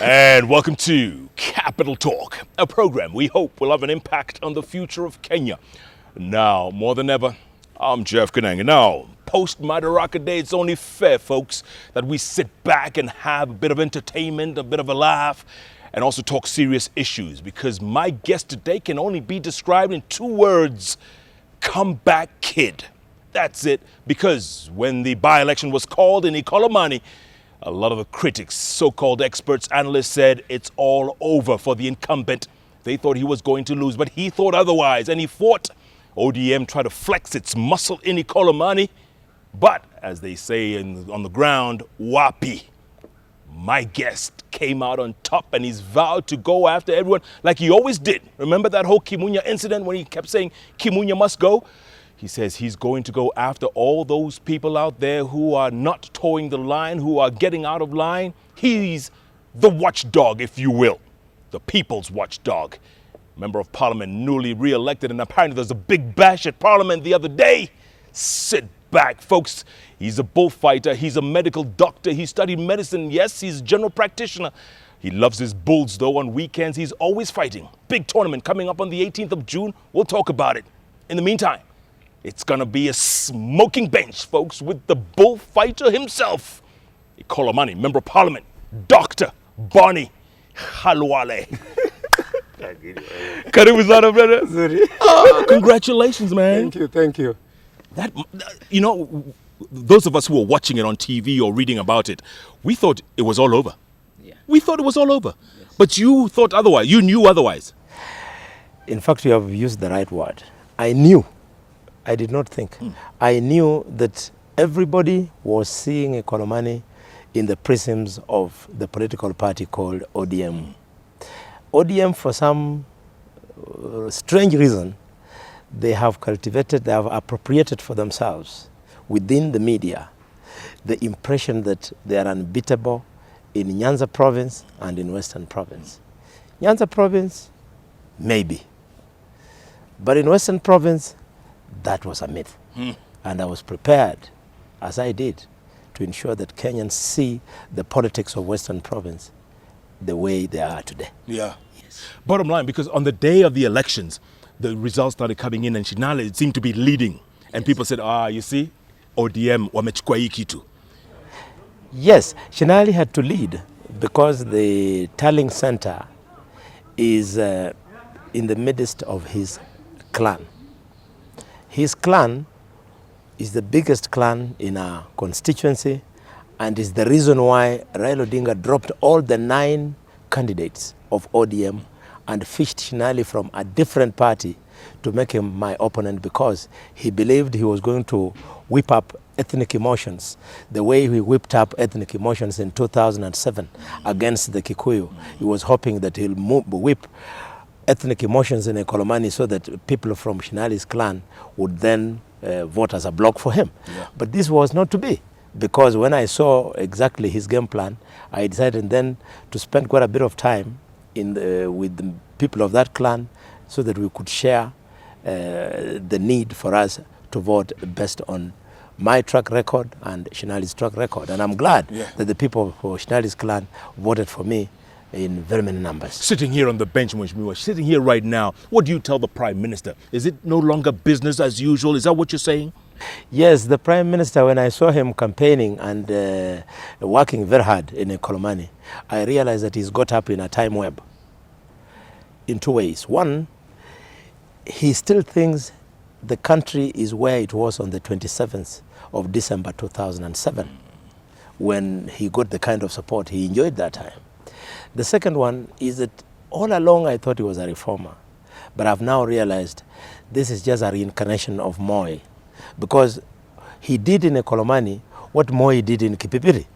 And welcome to Capital Talk, a program we hope will have an impact on the future of Kenya. Now, more than ever, I'm Jeff Koinange. Now, post-Madaraka Day, it's only fair, folks, that we sit back and have a bit of entertainment, a bit of a laugh, and also talk serious issues, because my guest today can only be described in 2 words: comeback kid. That's it, because when the by-election was called in Ikolomani, a lot of the critics, so-called experts, analysts said it's all over for the incumbent. They thought he was going to lose, but he thought otherwise, and he fought. ODM tried to flex its muscle in Ikolomani, but as they say on the ground, wapi. My guest came out on top, and he's vowed to go after everyone like he always did. Remember that whole Kimunya incident when he kept saying Kimunya must go? He says he's going to go after all those people out there who are not towing the line, who are getting out of line. He's the watchdog, if you will, the people's watchdog. Member of Parliament, newly re-elected, and apparently there's a big bash at Parliament the other day. Sit back, folks. He's a bullfighter. He's a medical doctor. He studied medicine. Yes, he's a general practitioner. He loves his bulls, though. On weekends, he's always fighting. Big tournament coming up on the 18th of June. We'll talk about it. In the meantime, it's going to be a smoking bench, folks, with the bullfighter himself. Ikolomani, Member of Parliament, Dr. Bonny Khalwale. Karibu sana, brother. Sorry. Oh, congratulations, man. Thank you. That, you know, those of us who were watching it on TV or reading about it, we thought it was all over. Yeah. We thought it was all over. Yes. But you thought otherwise. You knew otherwise. In fact, you have used the right word. I knew. I did not think. I knew that everybody was seeing Ikolomani in the prisms of the political party called ODM. ODM, for some strange reason, they have appropriated for themselves within the media the impression that they are unbeatable in Nyanza province and in Western province. Nyanza province, maybe. But in Western province, that was a myth. And I was prepared, as I did, to ensure that Kenyans see the politics of Western province the way they are today. Yeah. Yes. Bottom line, because on the day of the elections, the results started coming in and Shinali seemed to be leading. And people said, you see, ODM wamechukua hii kitu. Yes, Shinali had to lead because the tallying center is in the midst of his clan. His clan is the biggest clan in our constituency and is the reason why Raila Odinga dropped all the 9 candidates of ODM and fished Shinali from a different party to make him my opponent, because he believed he was going to whip up ethnic emotions the way he whipped up ethnic emotions in 2007 against the Kikuyu. He was hoping that he'll whip ethnic emotions in Ikolomani so that people from Shinali's clan would then vote as a bloc for him. Yeah. But this was not to be, because when I saw exactly his game plan, I decided then to spend quite a bit of time with the people of that clan so that we could share the need for us to vote based on my track record and Shinali's track record. And I'm glad that the people for Shinali's clan voted for me in very many numbers. Sitting here on the bench, Mheshimiwa, sitting here right now, what do you tell the Prime Minister? Is it no longer business as usual? Is that what you're saying? Yes, the Prime Minister, when I saw him campaigning and working very hard in Ikolomani, I realized that he's got up in a time web in 2 ways. One, he still thinks the country is where it was on the 27th of December 2007 when he got the kind of support he enjoyed that time. The second one is that all along I thought he was a reformer, but I've now realized this is just a reincarnation of Moi, because he did in Ikolomani what Moi did in Kipipiri.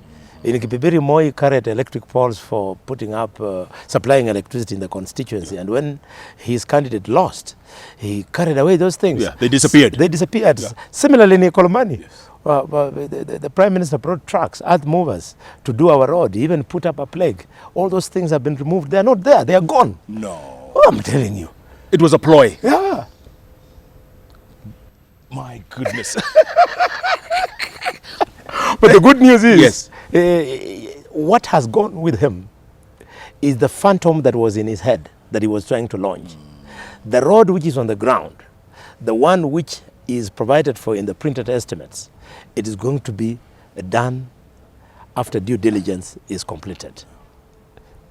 In Kipipiri, Moi carried electric poles for putting up, supplying electricity in the constituency, and when his candidate lost, he carried away those things. Yeah, they disappeared. They disappeared. Yeah. Similarly in Ikolomani. Yes. The Prime Minister brought trucks, earth movers, to do our road. He even put up a plaque. All those things have been removed. They are not there. They are gone. No. Oh, I'm telling you. It was a ploy. Yeah. My goodness. But the good news is, yes, what has gone with him is the phantom that was in his head that he was trying to launch. The road which is on the ground, the one which is provided for in the printed estimates, it is going to be done after due diligence is completed.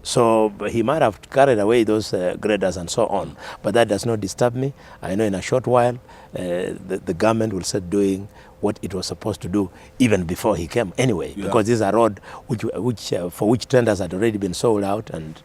So he might have carried away those graders and so on, but that does not disturb me. I know in a short while the government will start doing what it was supposed to do even before he came anyway, because this is a road for which tenders had already been sold out, and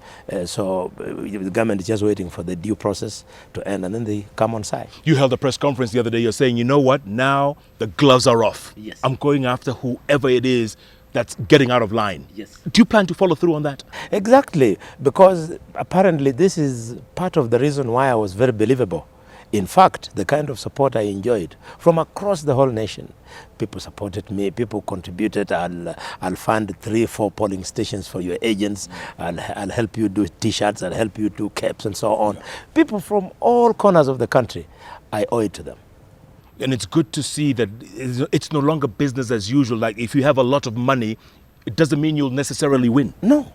so the government is just waiting for the due process to end, and then they come on site. You held a press conference the other day. You're saying, you know what, now the gloves are off. Yes. I'm going after whoever it is that's getting out of line. Yes. Do you plan to follow through on that? Exactly, because apparently this is part of the reason why I was very believable. In fact, the kind of support I enjoyed from across the whole nation. People supported me, people contributed. I'll fund 3-4 polling stations for your agents. I'll help you do t-shirts, I'll help you do caps and so on. People from all corners of the country, I owe it to them. And it's good to see that it's no longer business as usual. Like if you have a lot of money, it doesn't mean you'll necessarily win. No.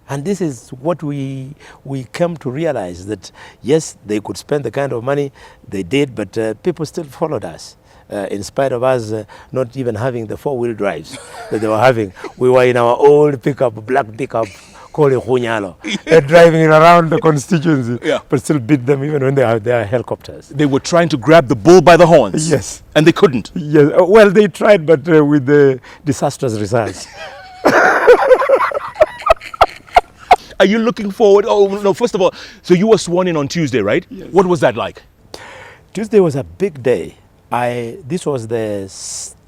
And this is what we came to realize, that yes, they could spend the kind of money they did, but people still followed us. In spite of us not even having the 4-wheel drives that they were having. We were in our old pickup, black pickup, called a Hunyalo, driving around the constituency, but still beat them even when they are helicopters. They were trying to grab the bull by the horns. Yes. And they couldn't. Yes. Well, they tried, but with the disastrous results. Are you looking forward? Oh, no, first of all, so you were sworn in on Tuesday, right? Yes. What was that like? Tuesday was a big day. This was the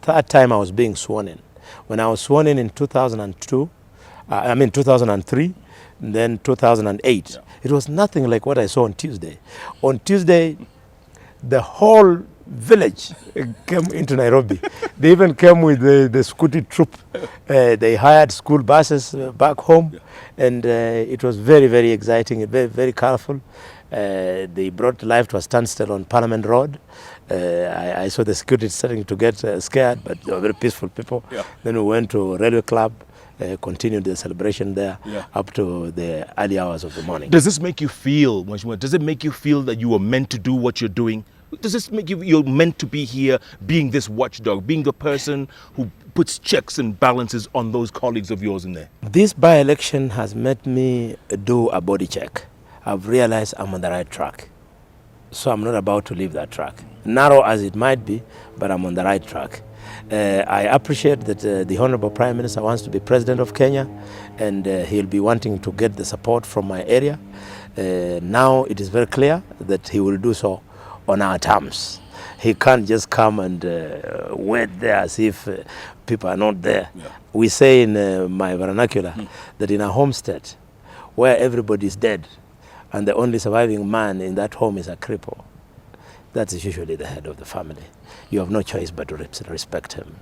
third time I was being sworn in. When I was sworn in 2003, then 2008. Yeah. It was nothing like what I saw on Tuesday. On Tuesday, the whole village came into Nairobi. They even came with the Scooty troop. They hired school buses back home, and it was very, very exciting, very, very colorful. They brought life to a standstill on Parliament Road. I saw the security starting to get scared, but they were very peaceful people. Yeah. Then we went to Railway Club, continued the celebration there up to the early hours of the morning. Does this make you feel, does it make you feel that you were meant to do what you're doing? Does this make you're meant to be here, being this watchdog, being the person who puts checks and balances on those colleagues of yours in there? This by-election has made me do a body check. I've realized I'm on the right track. So I'm not about to leave that track. Narrow as it might be, but I'm on the right track. I appreciate that the Honorable Prime Minister wants to be President of Kenya, and he'll be wanting to get the support from my area. Now it is very clear that he will do so on our terms. He can't just come and wait there as if people are not there. Yeah. We say in my vernacular that in a homestead where everybody is dead and the only surviving man in that home is a cripple, that is usually the head of the family. You have no choice but to respect him.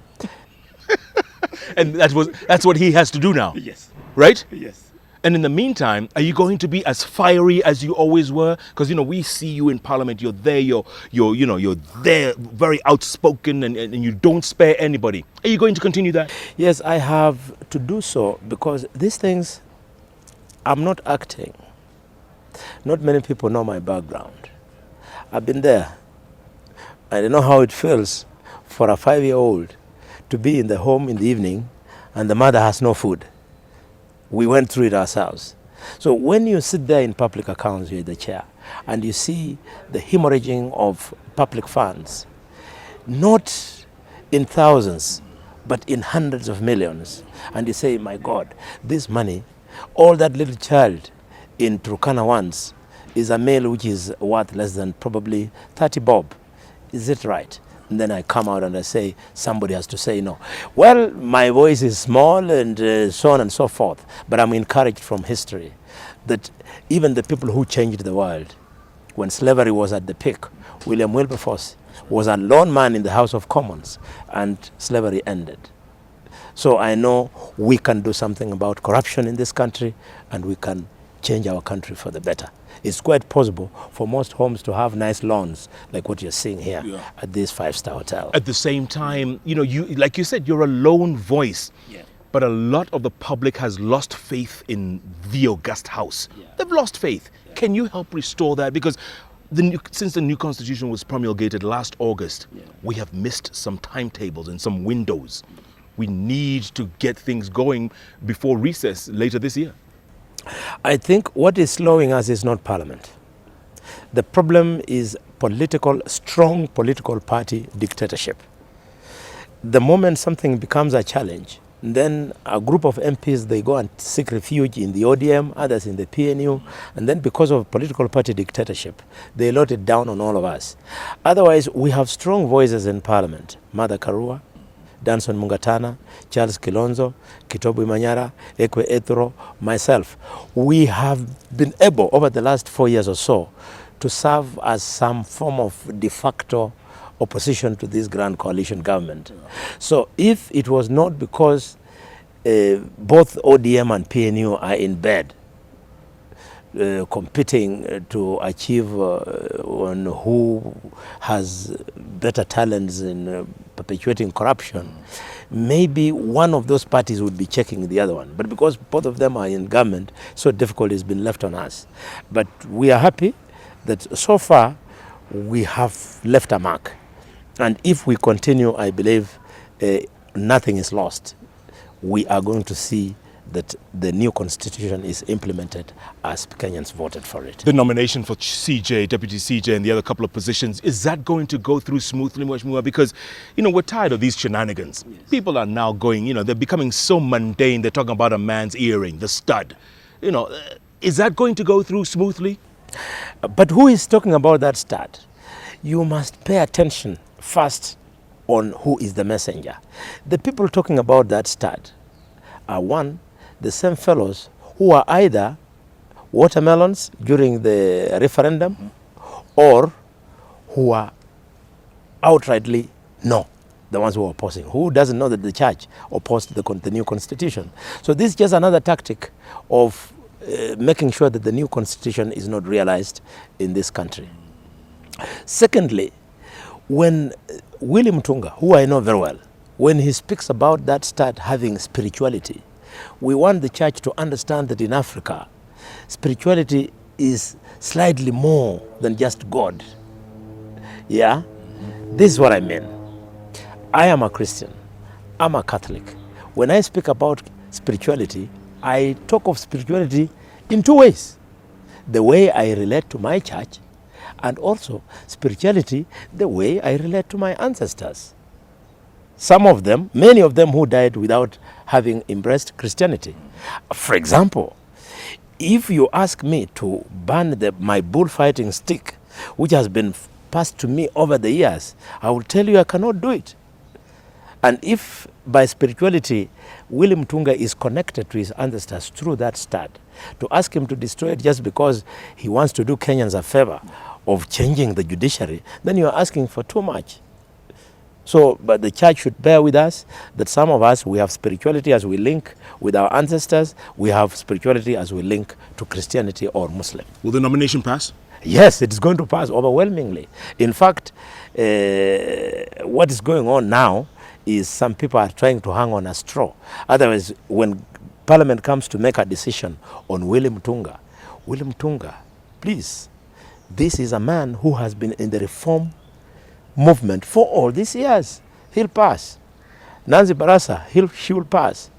And that's what he has to do now? Yes. Right? Yes. And in the meantime, are you going to be as fiery as you always were? Because, we see you in Parliament. You're there. You're there, very outspoken, and you don't spare anybody. Are you going to continue that? Yes, I have to do so, because these things, I'm not acting. Not many people know my background. I've been there. I don't know how it feels for a 5-year-old to be in the home in the evening and the mother has no food. We went through it ourselves. So when you sit there in public accounts, you're the chair, and you see the hemorrhaging of public funds, not in thousands, but in hundreds of millions, and you say, my God, this money, all that little child in Turkana wants is a meal which is worth less than probably 30 bob. Is it right? And then I come out and I say, somebody has to say no. Well, my voice is small and so on and so forth, but I'm encouraged from history that even the people who changed the world, when slavery was at the peak, William Wilberforce was a lone man in the House of Commons and slavery ended. So I know we can do something about corruption in this country, and we can change our country for the better. It's quite possible for most homes to have nice lawns like what you're seeing here at this 5-star hotel. At the same time, you like you said, you're a lone voice. Yeah. But a lot of the public has lost faith in the august house. Yeah. They've lost faith. Yeah. Can you help restore that? Because since the new constitution was promulgated last August, we have missed some timetables and some windows. We need to get things going before recess later this year. I think what is slowing us is not Parliament. The problem is strong political party dictatorship. The moment something becomes a challenge, then a group of MPs, they go and seek refuge in the ODM, others in the PNU, and then because of political party dictatorship, they load it down on all of us. Otherwise, we have strong voices in Parliament. Martha Karua, Danson Mungatana, Charles Kilonzo, Kitobu Manyara, Ekwe Ethro, myself. We have been able, over the last 4 years or so, to serve as some form of de facto opposition to this grand coalition government. So if it was not because both ODM and PNU are in bed, competing to achieve on who has better talents in perpetuating corruption, maybe one of those parties would be checking the other one. But because both of them are in government, so difficult has been left on us. But we are happy that so far we have left a mark. And if we continue, I believe nothing is lost. We are going to see that the new constitution is implemented as Kenyans voted for it. The nomination for CJ, Deputy CJ, and the other couple of positions, is that going to go through smoothly, Mheshimiwa? Because, we're tired of these shenanigans. Yes. People are now going, they're becoming so mundane. They're talking about a man's earring, the stud. Is that going to go through smoothly? But who is talking about that stud? You must pay attention first on who is the messenger. The people talking about that stud are the same fellows who are either watermelons during the referendum or who are outrightly no, the ones who are opposing. Who doesn't know that the church opposed the new constitution? So this is just another tactic of making sure that the new constitution is not realized in this country. Secondly, when William Tunga, who I know very well, when he speaks about that stud having spirituality, we want the church to understand that in Africa, spirituality is slightly more than just God. Yeah? This is what I mean. I am a Christian. I'm a Catholic. When I speak about spirituality, I talk of spirituality in two ways. The way I relate to my church, and also spirituality, the way I relate to my ancestors. Some of them, many of them who died without having embraced Christianity. For example, if you ask me to burn my bullfighting stick, which has been passed to me over the years, I will tell you I cannot do it. And if by spirituality, William Tunga is connected to his ancestors through that stud, to ask him to destroy it just because he wants to do Kenyans a favor of changing the judiciary, then you are asking for too much. So, but the church should bear with us that some of us, we have spirituality as we link with our ancestors, we have spirituality as we link to Christianity or Muslim. Will the nomination pass? Yes, it is going to pass overwhelmingly. In fact, what is going on now is some people are trying to hang on a straw. Otherwise, when Parliament comes to make a decision on William Tunga, please, this is a man who has been in the reform movement for all these years. He'll pass. Nancy Barasa, she will pass.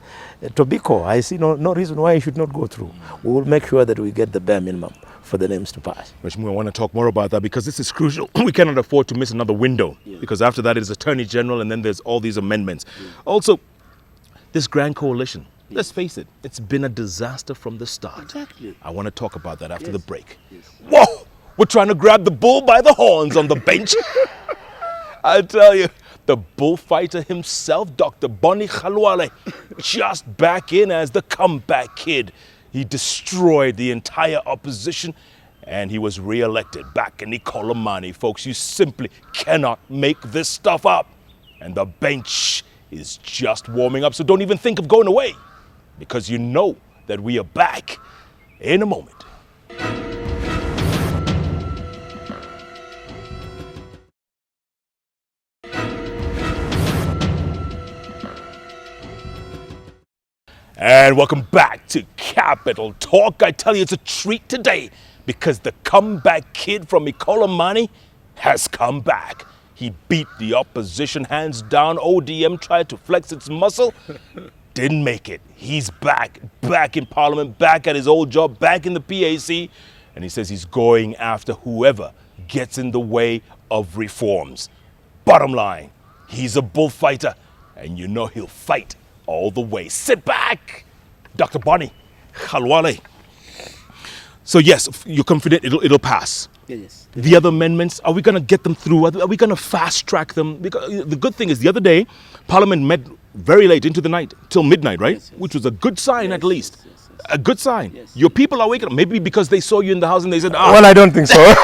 Tobiko, I see no reason why he should not go through. We will make sure that we get the bare minimum for the names to pass. Mheshimiwa, I want to talk more about that because this is crucial. We cannot afford to miss another window because after that it is Attorney General and then there's all these amendments. Also, this grand coalition, let's face it, it's been a disaster from the start. Exactly. I want to talk about that after the break. Whoa! We're trying to grab the bull by the horns on the bench. I tell you, the bullfighter himself, Dr. Bonny Khalwale, just back in as the comeback kid. He destroyed the entire opposition and he was re-elected back in Ikolomani. Folks, you simply cannot make this stuff up. And the bench is just warming up, so don't even think of going away because you know that we are back in a moment. And welcome back to Capital Talk. I tell you, it's a treat today because the comeback kid from Ikolomani has come back. He beat the opposition hands down. ODM tried to flex its muscle, didn't make it. He's back in Parliament, back at his old job, back in the PAC, and he says he's going after whoever gets in the way of reforms. Bottom line, he's a bullfighter, and you know he'll fight all the way. Sit back, Dr. Bonny Khalwale. So yes, you're confident it'll pass. Yes. The other amendments, are we going to get them through? Are we going to fast track them? Because the good thing is the other day, Parliament met very late into the night, till midnight, right? Yes. Which was a good sign at least. Yes. A good sign. Yes. Your people are waking up. Maybe because they saw you in the house and they said, Well, I don't think so.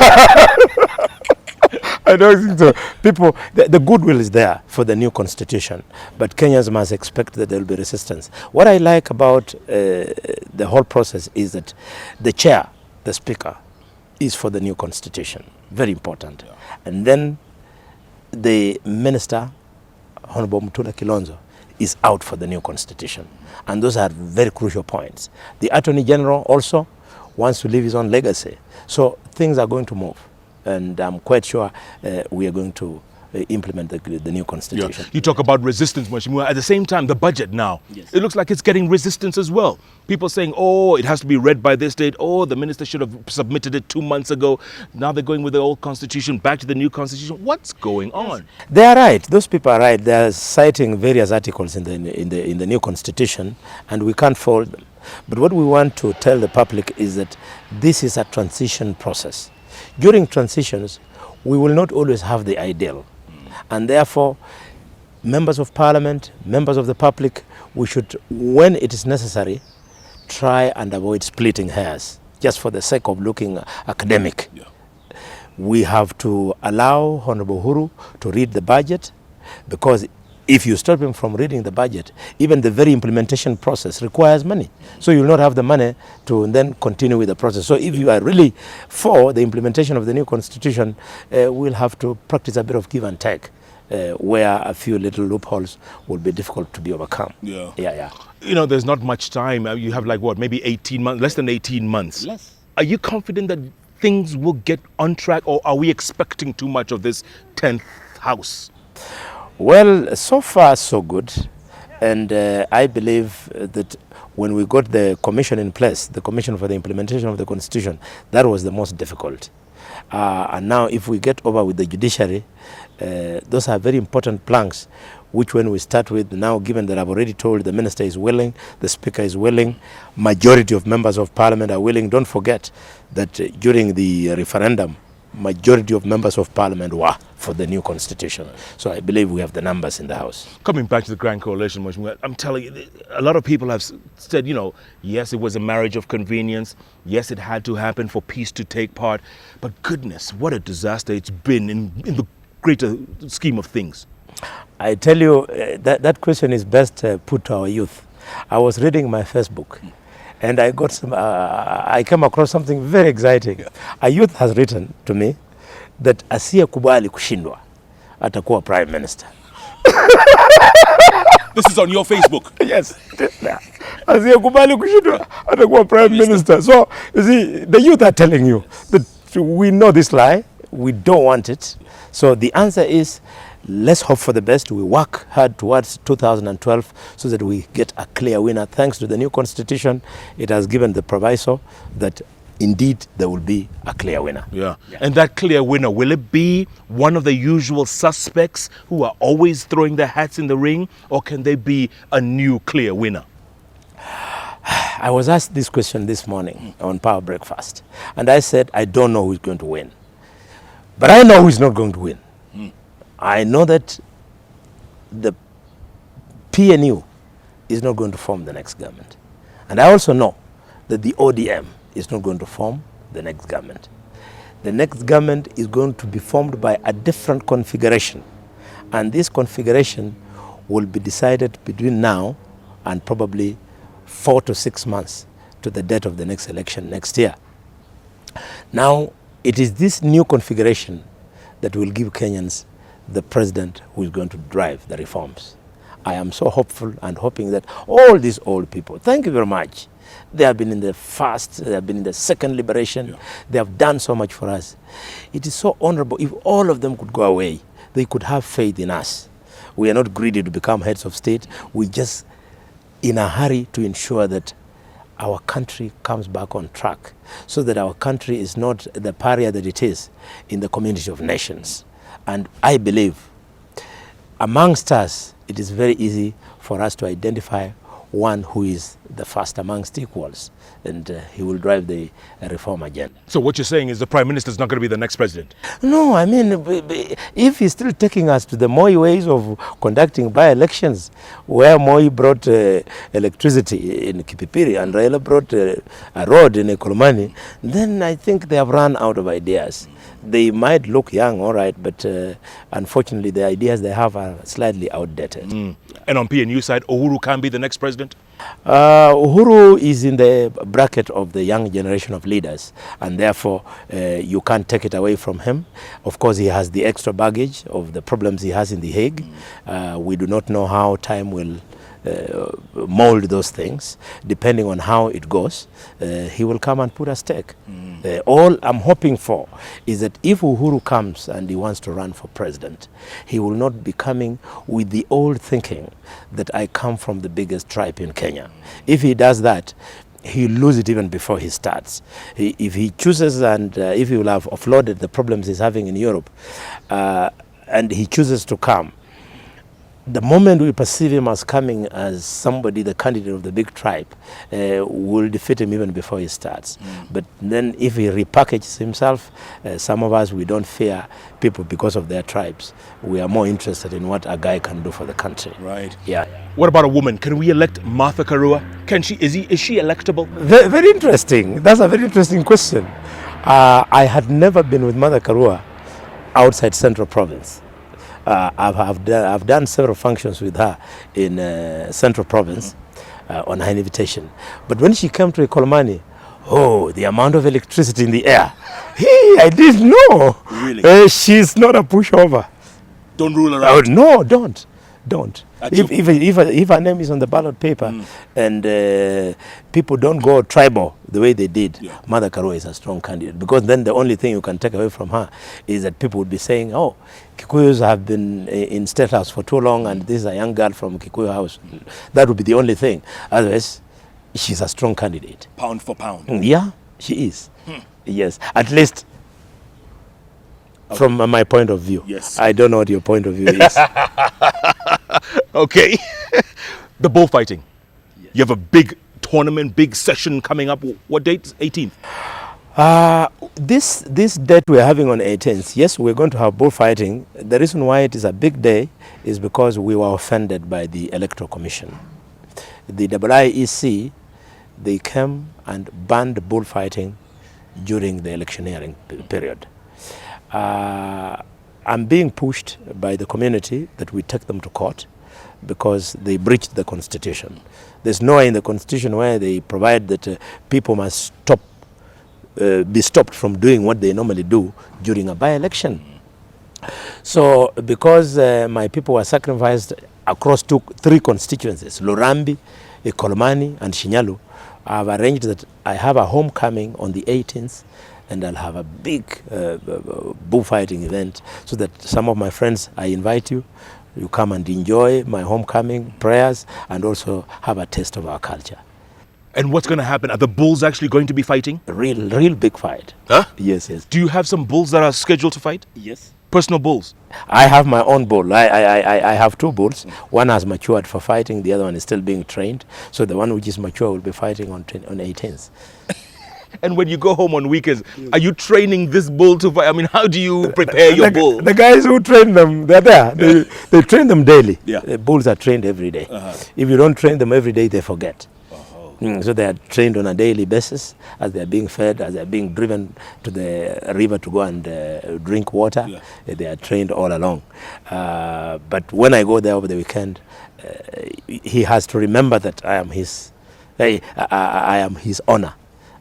I don't think so. People, the goodwill is there for the new constitution, but Kenyans must expect that there will be resistance. What I like about the whole process is that the chair, the speaker, is for the new constitution. Very important. Yeah. And then the minister, Honorable Mutula Kilonzo, is out for the new constitution. And those are very crucial points. The Attorney General also wants to leave his own legacy. So things are going to move. And I'm quite sure we are going to implement the new constitution. Yeah. You talk about resistance, Mheshimiwa. At the same time, the budget now, Yes. it looks like it's getting resistance as well. People saying, oh, it has to be read by this date. Oh, the minister should have submitted it 2 months ago. Now they're going with the old constitution, back to the new constitution. What's going on? They are right. Those people are right. They are citing various articles in the new constitution, and we can't fault them. But what we want to tell the public is that this is a transition process. During transitions, we will not always have the ideal. And therefore, members of parliament, members of the public, we should, when it is necessary, try and avoid splitting hairs, just for the sake of looking academic. Yeah. We have to allow Honorable Huru to read the budget, because if you stop him from reading the budget, even the very implementation process requires money. So you'll not have the money to then continue with the process. So if you are really for the implementation of the new constitution, we'll have to practice a bit of give and take, where a few little loopholes will be difficult to be overcome. Yeah. You know, there's not much time. You have like what, maybe 18 months, less than 18 months. Yes. Are you confident that things will get on track, or are we expecting too much of this 10th house? Well, so far so good, and I believe that when we got the commission in place, the commission for the implementation of the constitution, that was the most difficult. And now if we get over with the judiciary, those are very important planks, which when we start with now, given that I've already told the minister is willing, the speaker is willing, majority of members of parliament are willing. Don't forget that during the referendum, majority of members of parliament were for the new constitution. So I believe we have the numbers in the house. Coming back to the Grand Coalition, I'm telling you, a lot of people have said, you know, yes, it was a marriage of convenience. Yes, it had to happen for peace to take part. But goodness, what a disaster it's been in the greater scheme of things. I tell you, that question is best put to our youth. I was reading my Facebook, and I got I came across something very exciting. Yeah. A youth has written to me that asiyekubali kushindwa atakuwa prime minister. This is on your Facebook. Yes. Asiyekubali kushindwa atakuwa prime minister. So, you see, the youth are telling you that we know this lie, we don't want it. So the answer is, let's hope for the best. We work hard towards 2012 so that we get a clear winner. Thanks to the new constitution, it has given the proviso that indeed there will be a clear winner. Yeah. And that clear winner, will it be one of the usual suspects who are always throwing their hats in the ring, or can there be a new clear winner? I was asked this question this morning on Power Breakfast, and I said, I don't know who's going to win. But I know who's not going to win. I know that the PNU is not going to form the next government. And I also know that the ODM is not going to form the next government. The next government is going to be formed by a different configuration. And this configuration will be decided between now and probably 4 to 6 months to the date of the next election next year. Now, it is this new configuration that will give Kenyans the president who is going to drive the reforms. I am so hopeful and hoping that all these old people, thank you very much. They have been in the first, they have been in the second liberation. Yeah. They have done so much for us. It is so honorable. If all of them could go away, they could have faith in us. We are not greedy to become heads of state. We just in a hurry to ensure that our country comes back on track, so that our country is not the pariah that it is in the community of nations. And I believe amongst us, it is very easy for us to identify one who is the first amongst equals, and he will drive the reform agenda. So what you're saying is the Prime Minister is not going to be the next president? No, I mean, if he's still taking us to the Moi ways of conducting by-elections, where Moi brought electricity in Kipipiri and Raila brought a road in Ekolomani, then I think they have run out of ideas. They might look young, all right, but unfortunately the ideas they have are slightly outdated. And on PNU side, Uhuru can be the next president? Uhuru is in the bracket of the young generation of leaders, and therefore you can't take it away from him. Of course, he has the extra baggage of the problems he has in The Hague. We do not know how time will mold those things. Depending on how it goes, he will come and put a stake. All I'm hoping for is that if Uhuru comes and he wants to run for president, he will not be coming with the old thinking that I come from the biggest tribe in Kenya. If he does that, he'll lose it even before he starts. If he chooses and if he will have offloaded the problems he's having in Europe and he chooses to come, the moment we perceive him as coming as somebody, the candidate of the big tribe, we'll defeat him even before he starts. But then if he repackages himself, some of us, we don't fear people because of their tribes. We are more interested in what a guy can do for the country. Right. Yeah. What about a woman? Can we elect Martha Karua? Is she electable? Very interesting. That's a very interesting question. I had never been with Martha Karua outside Central Province. I've done several functions with her in Central Province on her invitation. But when she came to Ekolomani, oh, the amount of electricity in the air. Hey, I didn't know. Really? She's not a pushover. Don't rule her out? No, don't. If her name is on the ballot paper and people don't go tribal the way they did, Martha Karua is a strong candidate, because then the only thing you can take away from her is that people would be saying, oh, Kikuyus have been in State House for too long and this is a young girl from Kikuyu House. That would be the only thing. Otherwise, she's a strong candidate. Pound for pound? Yeah, she is. Yes, at least from my point of view. Yes. I don't know what your point of view is. Okay. The bullfighting. Yes. You have a big tournament, big session coming up. What date? 18th? This date we're having on 18th, yes, we're going to have bullfighting. The reason why it is a big day is because we were offended by the Electoral Commission. The IEC, they came and banned bullfighting during the electioneering period. I'm being pushed by the community that we take them to court because they breached the Constitution. There's nowhere in the Constitution where they provide that people must be stopped from doing what they normally do during a by-election. So because my people were sacrificed across three constituencies, Lurambi, Ekolomani and Shinyalu, I've arranged that I have a homecoming on the 18th and I'll have a big bullfighting event so that some of my friends, I invite you, you come and enjoy my homecoming prayers and also have a taste of our culture. And what's going to happen? Are the bulls actually going to be fighting? A real big fight. Huh? Yes. Do you have some bulls that are scheduled to fight? Yes. Personal bulls? I have my own bull. I have two bulls. One has matured for fighting. The other one is still being trained. So the one which is mature will be fighting on 18th. And when you go home on weekends, are you training this bull to fight? I mean, how do you prepare your bull? The guys who train them, they're there. They train them daily. Yeah. The bulls are trained every day. If you don't train them every day, they forget. So they are trained on a daily basis as they are being fed, as they are being driven to the river to go and drink water. Yeah. They are trained all along. But when I go there over the weekend, he has to remember that I am his honor.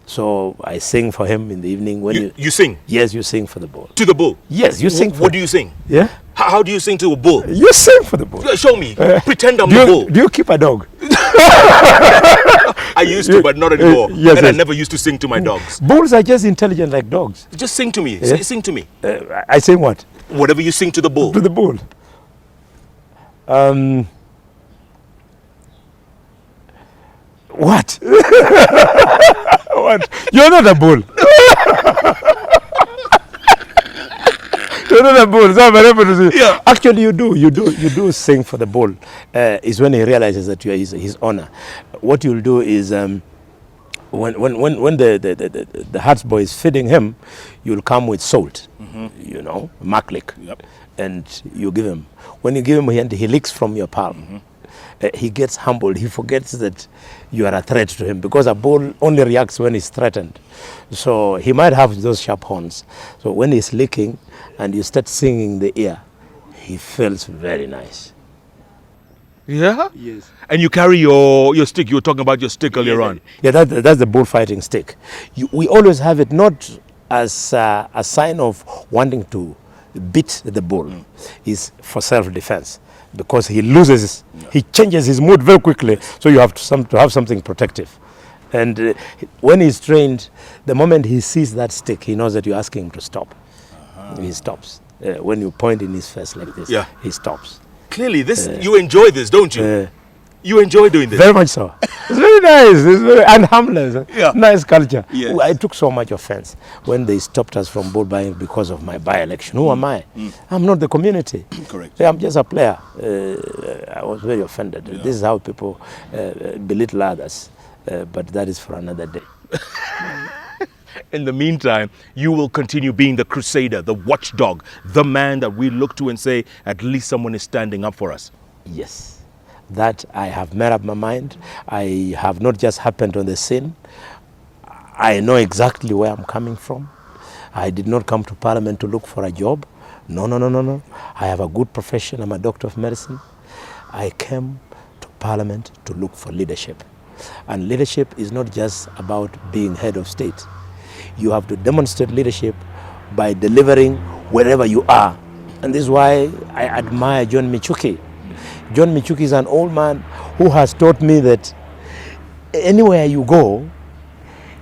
So I sing for him in the evening. When You sing? Yes, you sing for the bull. To the bull? Yes, you sing. What do you sing? Yeah. How do you sing to a bull? You sing for the bull. Show me. Pretend I'm the bull. Do you keep a dog? I used to, but not anymore. Yes, and I yes. never used to sing to my dogs. Bulls are just intelligent like dogs. Just sing to me. Yeah. Sing to me. I sing what? Whatever you sing to the bull. To the bull. What? What? You're not a bull. You're not a bull. So I'm able to say. Yeah. Actually, you do sing for the bull. Is when he realizes that you are his owner. What you'll do is when the Hearts boy is feeding him, you'll come with salt, you know, maklik, and you give him. When you give him, he licks from your palm. He gets humbled. He forgets that you are a threat to him, because a bull only reacts when he's threatened. So he might have those sharp horns. So when he's licking and you start singing the ear, he feels very nice. Yeah? Yes. And you carry your stick. You were talking about your stick earlier on. Yeah, that's the bullfighting stick. We always have it not as a sign of wanting to beat the bull. It's for self-defense, because he loses, he changes his mood very quickly. So you have to have something protective. And when he's trained, the moment he sees that stick, he knows that you're asking him to stop. He stops. When you point in his face like this, he stops. Clearly, you enjoy this, don't you? You enjoy doing this? Very much so. It's very nice. It's very and harmless. Nice culture. Yes. I took so much offense when they stopped us from bull buying because of my by-election. Who am I? I'm not the community. Correct. I'm just a player. I was very offended. This is how people belittle others. But that is for another day. In the meantime, you will continue being the crusader, the watchdog, the man that we look to and say, at least someone is standing up for us. Yes. That I have made up my mind. I have not just happened on the scene. I know exactly where I'm coming from. I did not come to Parliament to look for a job. No. I have a good profession. I'm a doctor of medicine. I came to Parliament to look for leadership. And leadership is not just about being head of state. You have to demonstrate leadership by delivering wherever you are. And this is why I admire John Michuki. John Michuki is an old man who has taught me that anywhere you go,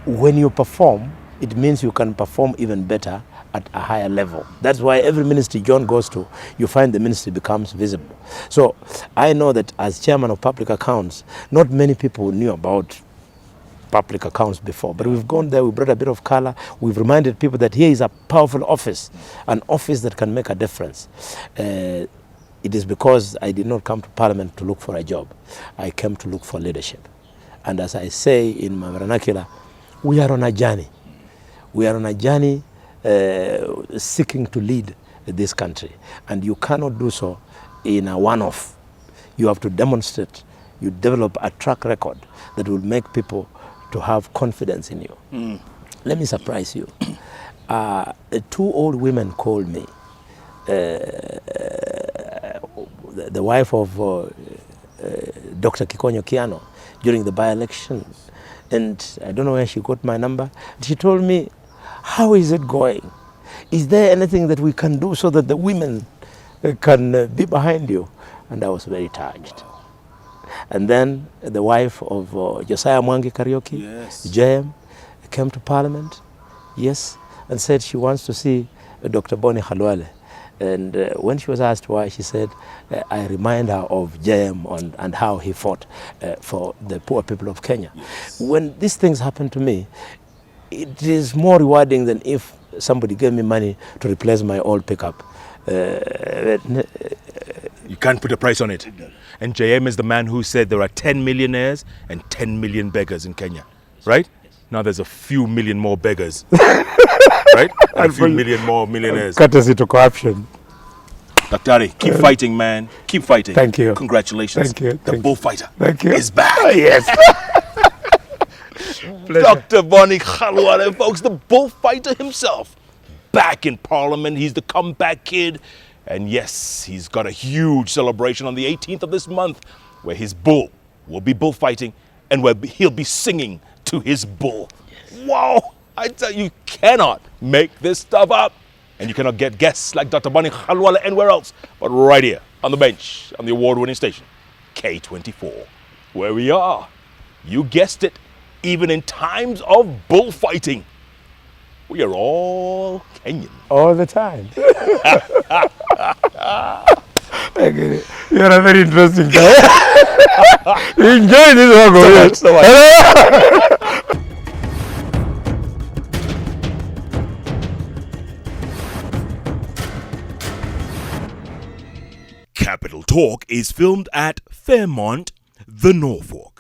when you perform, it means you can perform even better at a higher level. That's why every ministry John goes to, you find the ministry becomes visible. So I know that as chairman of public accounts, not many people knew about public accounts before, but we've gone there, we brought a bit of color, we've reminded people that here is a powerful office, an office that can make a difference. It is because I did not come to Parliament to look for a job. I came to look for leadership. And as I say in my vernacular, we are on a journey. We are on a journey seeking to lead this country. And you cannot do so in a one-off. You have to demonstrate, you develop a track record that will make people to have confidence in you. Let me surprise you. 2 old women called me. The wife of Dr. Kikonyo Kiano during the by-election, and I don't know where she got my number. She told me, how is it going? Is there anything that we can do so that the women can be behind you? And I was very touched. And then the wife of Josiah Mwangi Karaoke, JM, came to Parliament, and said she wants to see Dr. Bonny Khalwale. And when she was asked why, she said, I remind her of JM and how he fought for the poor people of Kenya. When these things happen to me, it is more rewarding than if somebody gave me money to replace my old pickup. You can't put a price on it. And JM is the man who said there are 10 millionaires and 10 million beggars in Kenya, right? Now there's a few million more beggars, right? And a few million more millionaires. Courtesy to corruption. Daktari, keep fighting, man. Keep fighting. Thank you. Congratulations. Thank you. The bullfighter is back. Yes. Dr. Bonny Khalwale, folks, the bullfighter himself, back in Parliament. He's the comeback kid. And yes, he's got a huge celebration on the 18th of this month where his bull will be bullfighting and where he'll be singing to his bull. Wow! I tell you, you cannot make this stuff up. And you cannot get guests like Dr. Bonny Khalwale anywhere else but right here on the bench on the award-winning station, K24, where we are. You guessed it, even in times of bullfighting. We are all Kenyan. All the time. I get it. You're a very interesting guy. You enjoy this one, So much. Capital Talk is filmed at Fairmont, the Norfolk.